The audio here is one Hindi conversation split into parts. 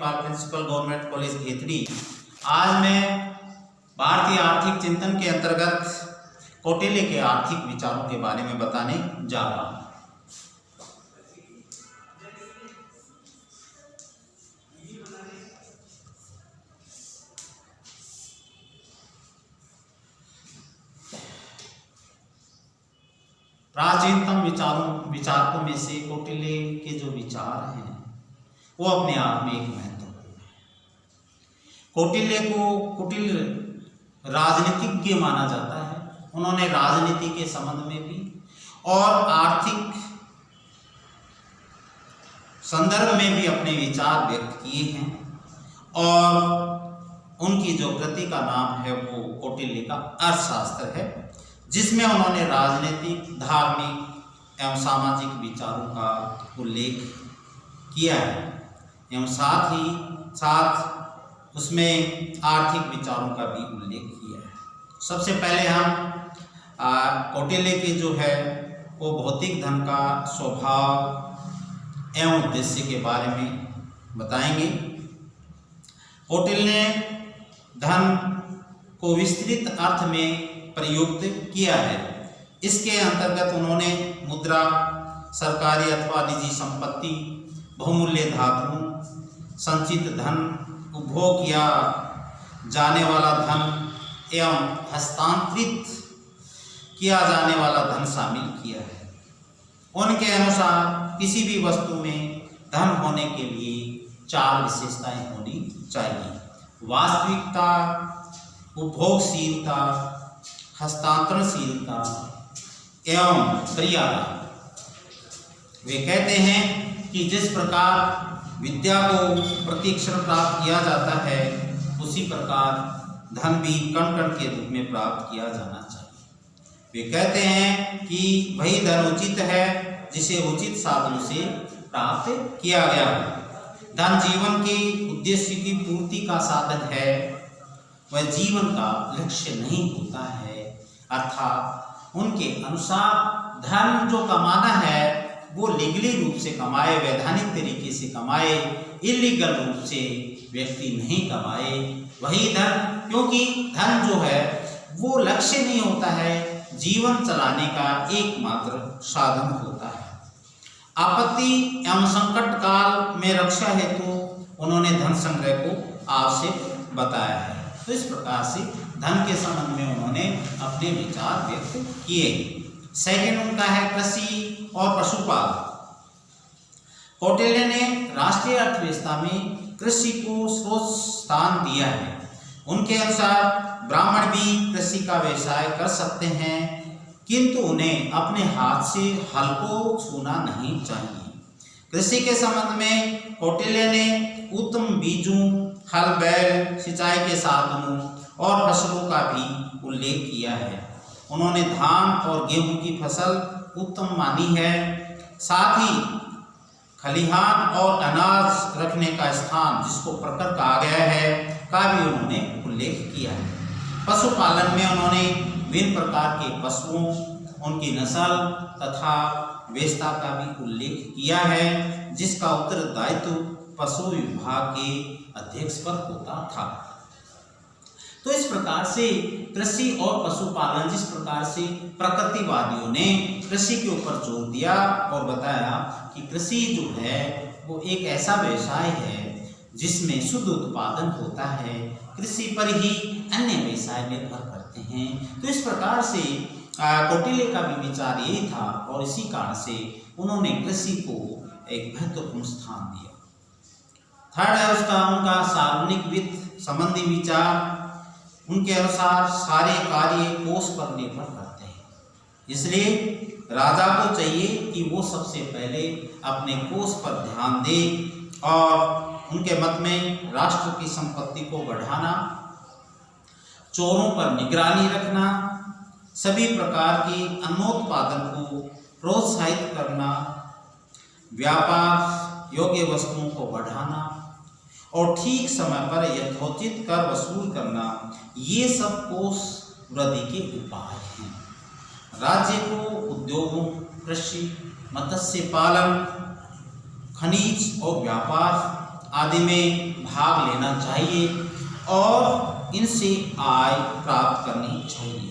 लेखपाल प्रिंसिपल गवर्नमेंट कॉलेज घेतड़ी। आज मैं भारतीय आर्थिक चिंतन के अंतर्गत कौटिल्य के आर्थिक विचारों के बारे में बताने जा रहा हूँ। प्राचीनतम विचारकों में से कौटिल्य के जो विचार हैं वो अपने आप में एक महत्वपूर्ण है। कौटिल्य को कुटिल राजनीतिज्ञ माना जाता है। उन्होंने राजनीति के संबंध में भी और आर्थिक संदर्भ में भी अपने विचार व्यक्त किए हैं और उनकी जो कृति का नाम है वो कौटिल्य का अर्थशास्त्र है, जिसमें उन्होंने राजनीतिक, धार्मिक एवं सामाजिक विचारों का उल्लेख किया है एवं साथ उसमें आर्थिक विचारों का भी उल्लेख किया है। सबसे पहले हम कौटिल्य के जो है वो भौतिक धन का स्वभाव एवं उद्देश्य के बारे में बताएंगे। कौटिल्य ने धन को विस्तृत अर्थ में प्रयुक्त किया है। इसके अंतर्गत उन्होंने मुद्रा, सरकारी अथवा निजी संपत्ति, बहुमूल्य धातु, संचित धन, उपभोग किया जाने वाला धन एवं हस्तांतरित किया जाने वाला धन शामिल किया है। उनके अनुसार किसी भी वस्तु में धन होने के लिए 4 विशेषताएं होनी चाहिए: वास्तविकता, उपभोगशीलता, हस्तांतरणशीलता एवं क्रियादान। वे कहते हैं कि जिस प्रकार विद्या को प्रतिक्षण प्राप्त किया जाता है, उसी प्रकार धन भी कण कण के रूप में प्राप्त किया जाना चाहिए। वे कहते हैं कि वही धन उचित है जिसे उचित साधनों से प्राप्त किया गया हो। धन जीवन के उद्देश्य की पूर्ति का साधन है, वह जीवन का लक्ष्य नहीं होता है। अर्थात उनके अनुसार धन जो कमाना है वो लीगली रूप से कमाए, वैधानिक तरीके से कमाए, इलीगल रूप से व्यक्ति नहीं कमाए वही धन, क्योंकि धन जो है वो लक्ष्य नहीं होता है, जीवन चलाने का एकमात्र साधन होता है। आपत्ति एवं संकट काल में रक्षा हेतु उन्होंने धन संग्रह को आवश्यक बताया है। तो इस प्रकार से धन के संबंध में उन्होंने अपने विचार व्यक्त किए। सेकंड उनका है कृषि और पशुपालन। कौटिल्य ने राष्ट्रीय अर्थव्यवस्था में कृषि को सर्वोच्च स्थान दिया है। उनके अनुसार ब्राह्मण भी कृषि का व्यवसाय कर सकते हैं, किंतु उन्हें अपने हाथ से हल को छूना नहीं चाहिए। कृषि के संबंध में कौटिल्य ने उत्तम बीजों, हल बैल, सिंचाई के साधनों और फसलों का भी उल्लेख किया है। उन्होंने धान और गेहूं की फसल उत्तम मानी है। साथ ही खलिहान और अनाज रखने का स्थान, जिसको प्रकर कहा गया है, का भी उन्होंने उल्लेख किया है। पशुपालन में उन्होंने विभिन्न प्रकार के पशुओं, उनकी नस्ल तथा व्यवस्था का भी उल्लेख किया है, जिसका उत्तरदायित्व पशु विभाग के अध्यक्ष पर होता था। तो इस प्रकार से कृषि और पशुपालन, जिस प्रकार से प्रकृतिवादियों ने कृषि के ऊपर जोर दिया और बताया कि कृषि जो है वो एक ऐसा व्यवसाय है जिसमें शुद्ध उत्पादन होता है, कृषि पर ही अन्य व्यवसाय निर्भर करते हैं। तो इस प्रकार से कौटिल्य का भी विचार यही था और इसी कारण से उन्होंने कृषि को एक महत्वपूर्ण स्थान दिया। थर्ड है उनका सार्वजनिक वित्त संबंधी विचार। उनके अनुसार सारे कार्य कोष पर निर्भर करते हैं, इसलिए राजा को चाहिए कि वो सबसे पहले अपने कोष पर ध्यान दे और उनके मत में राष्ट्र की संपत्ति को बढ़ाना, चोरों पर निगरानी रखना, सभी प्रकार की अन्नोत्पादन को प्रोत्साहित करना, व्यापार योग्य वस्तुओं को बढ़ाना और ठीक समय पर यथोचित कर वसूल करना, ये सब कोष वृद्धि के उपाय हैं। राज्य को उद्योगों, कृषि, मत्स्य पालन, खनिज और व्यापार आदि में भाग लेना चाहिए और इनसे आय प्राप्त करनी चाहिए।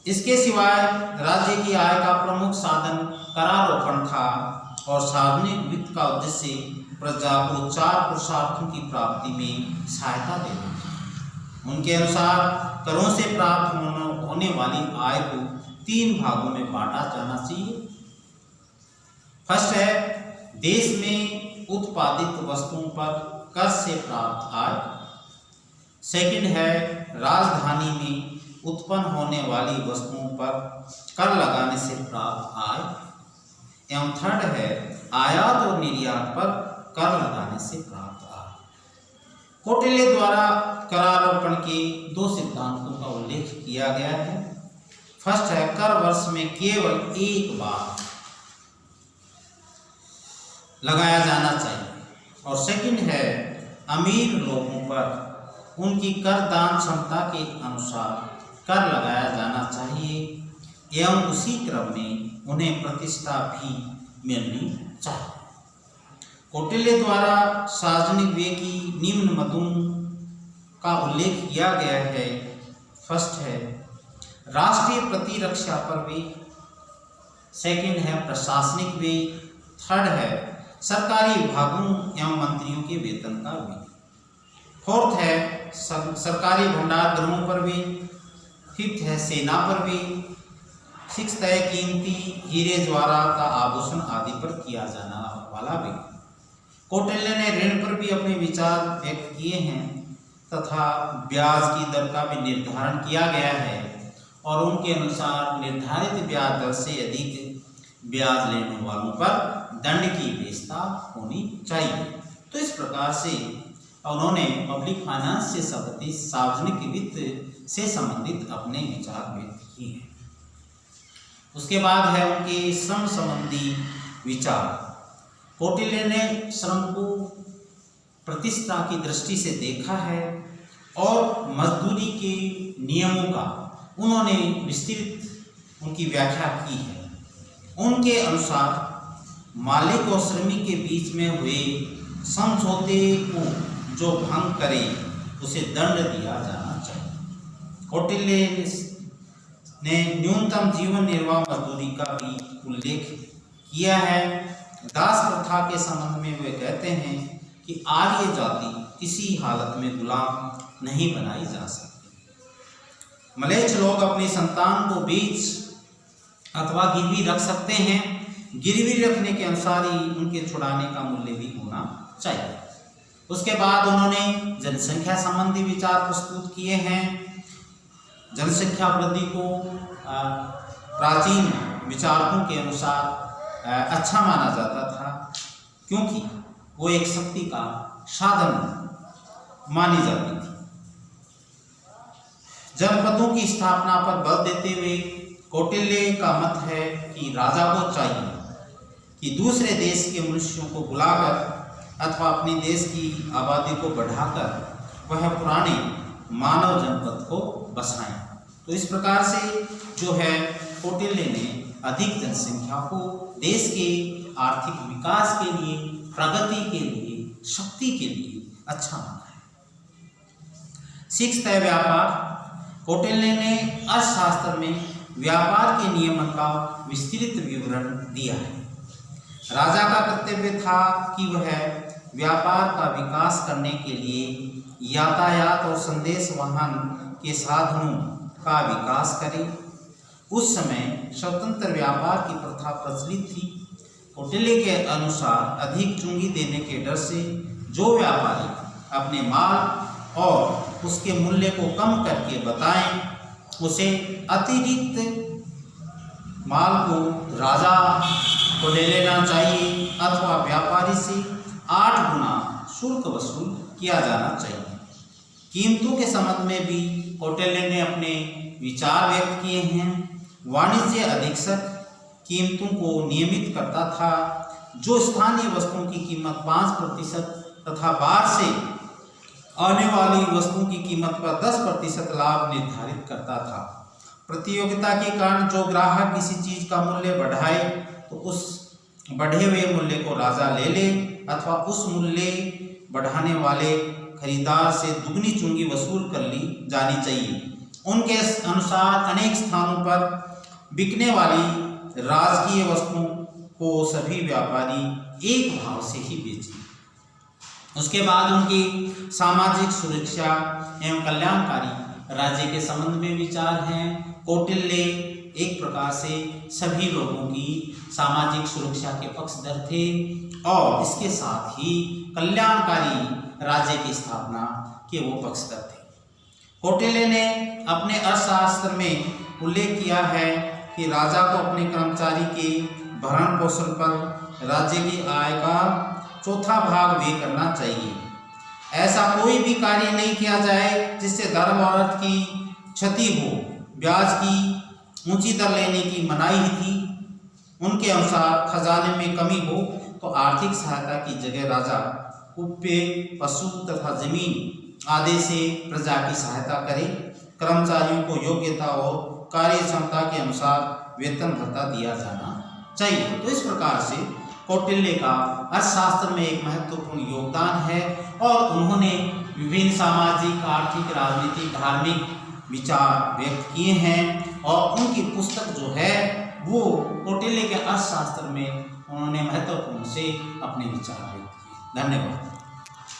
इसके सिवाय राज्य की आय का प्रमुख साधन करारोपण था और सार्वजनिक वित्त का उद्देश्य प्रजा को 4 पुरुषार्थों की प्राप्ति में सहायता देना था। उनके अनुसार करों से प्राप्त होने वाली आय को 3 भागों में बांटा जाना चाहिए। फर्स्ट है देश में उत्पादित वस्तुओं पर कर से प्राप्त आय। सेकंड है राजधानी में उत्पन्न होने वाली वस्तुओं पर कर लगाने से प्राप्त आय। एवं थर्ड है आयात और निर्यात पर कर लगाने से प्राप्त आय। कौटिल्य द्वारा करारोपण के 2 सिद्धांतों का उल्लेख किया गया है। फर्स्ट है कर वर्ष में केवल एक बार लगाया जाना चाहिए और सेकंड है अमीर लोगों पर उनकी करदान क्षमता के अनुसार कर लगाया जाना चाहिए एवं उसी क्रम में उन्हें प्रतिष्ठा भी मिलनी चाहिए। कौटिल्य द्वारा सार्वजनिक व्यय की निम्न मदों का उल्लेख किया गया है। फर्स्ट है राष्ट्रीय प्रतिरक्षा पर व्यय, सेकंड है प्रशासनिक व्यय, थर्ड है सरकारी विभागों एवं मंत्रियों के वेतन का व्यय, फोर्थ है सरकारी भंडार गृहों पर व्यय, फिफ्थ है सेना पर व्यय, सिक्स्थ है कीमती हीरे जवाहरात का आभूषण आदि पर किया जाना वाला व्यय। कौटिल्य ने ऋण पर भी अपने विचार व्यक्त किए हैं तथा ब्याज की दर का भी निर्धारण किया गया है और उनके अनुसार निर्धारित ब्याज दर से अधिक ब्याज लेने वालों पर दंड की व्यवस्था होनी चाहिए। तो इस प्रकार से उन्होंने पब्लिक फाइनेंस से संबंधित सार्वजनिक वित्त से संबंधित अपने विचार व्यक्त किए हैं। उसके बाद है उनके श्रम संबंधी विचार। कौटिल्य ने श्रम को प्रतिष्ठा की दृष्टि से देखा है और मजदूरी के नियमों का उन्होंने विस्तृत उनकी व्याख्या की है। उनके अनुसार मालिक और श्रमिक के बीच में हुए समझौते को जो भंग करे उसे दंड दिया जाना चाहिए। कौटिल्य ने न्यूनतम जीवन निर्वाह मजदूरी का भी उल्लेख किया है। दास प्रथा के संबंध में वे कहते हैं कि आर्य जाति किसी हालत में गुलाम नहीं बनाई जा सकती। मलेच्छ लोग अपनी संतान को बीच अथवा गिरवी रख सकते हैं। गिरवी रखने के अनुसार ही उनके छुड़ाने का मूल्य भी होना चाहिए। उसके बाद उन्होंने जनसंख्या संबंधी विचार प्रस्तुत किए हैं। जनसंख्या वृद्धि को प्राचीन विचारकों के अनुसार अच्छा माना जाता था क्योंकि वो एक शक्ति का साधन मानी जाती थी। जनपदों की स्थापना पर बल देते हुए कौटिल्य का मत है कि राजा को चाहिए कि दूसरे देश के मनुष्यों को बुलाकर अथवा अपने देश की आबादी को बढ़ाकर वह पुराने मानव जनपद को बसाएं। तो इस प्रकार से जो है कौटिल्य ने अधिक जनसंख्या को देश के आर्थिक विकास के लिए, प्रगति के लिए, शक्ति के लिए अच्छा माना है। सिक्स्थ है व्यापार। कौटिल्य ने अर्थशास्त्र में व्यापार के नियमन का विस्तृत विवरण दिया है। राजा का कर्तव्य था कि वह व्यापार का विकास करने के लिए यातायात और संदेश वाहन के साधनों का विकास करे। उस समय स्वतंत्र व्यापार की प्रथा प्रचलित थी। कौटिल्य के अनुसार अधिक चुंगी देने के डर से जो व्यापारी अपने माल और उसके मूल्य को कम करके बताएं, उसे अतिरिक्त माल को राजा को ले लेना चाहिए अथवा व्यापारी से 8 गुना शुल्क वसूल किया जाना चाहिए। कीमतों के संबंध में भी कौटिल्य ने अपने विचार व्यक्त किए हैं। वाणिज्य अधीक्षक कीमतों को नियमित करता था। जो स्थानीय वस्तुओं की कीमत 5% तथा बाहर से आने वाली वस्तुओं की कीमत पर 10% लाभ निर्धारित करता था। प्रतियोगिता के कारण जो ग्राहक किसी चीज का मूल्य बढ़ाए तो उस बढ़े हुए मूल्य को राजा ले ले अथवा उस मूल्य बढ़ाने वाले खरीदार से दुगनी चुंगी वसूल कर ली जानी चाहिए। उनके अनुसार अनेक स्थानों पर बिकने वाली राजकीय वस्तुओं को सभी व्यापारी एक भाव से ही बेचें। उसके बाद उनकी सामाजिक सुरक्षा एवं कल्याणकारी राज्य के संबंध में विचार हैं। कौटिल्य एक प्रकार से सभी लोगों की सामाजिक सुरक्षा के पक्षधर थे और इसके साथ ही कल्याणकारी राज्य की स्थापना के वो पक्षधर थे। कौटिल्य ने अपने अर्थशास्त्र में उल्लेख किया है कि राजा को अपने कर्मचारी के भरण पोषण पर राज्य की आय का चौथा भाग व्यय करना चाहिए। ऐसा कोई भी कार्य नहीं किया जाए जिससे धर्म और अर्थ की क्षति हो। ब्याज की ऊंची दर लेने की मनाही थी। उनके अनुसार खजाने में कमी हो तो आर्थिक सहायता की जगह राजा उपे, पशु तथा जमीन आदि से प्रजा की सहायता करे। कर्मचारियों को योग्यता और कार्य क्षमता के अनुसार वेतन भत्ता दिया जाना चाहिए। तो इस प्रकार से कौटिल्य का अर्थशास्त्र में एक महत्वपूर्ण योगदान है और उन्होंने विभिन्न सामाजिक, आर्थिक, राजनीतिक, धार्मिक विचार व्यक्त किए हैं और उनकी पुस्तक जो है वो कौटिल्य के अर्थशास्त्र में उन्होंने महत्वपूर्ण से अपने विचार व्यक्त किए। धन्यवाद।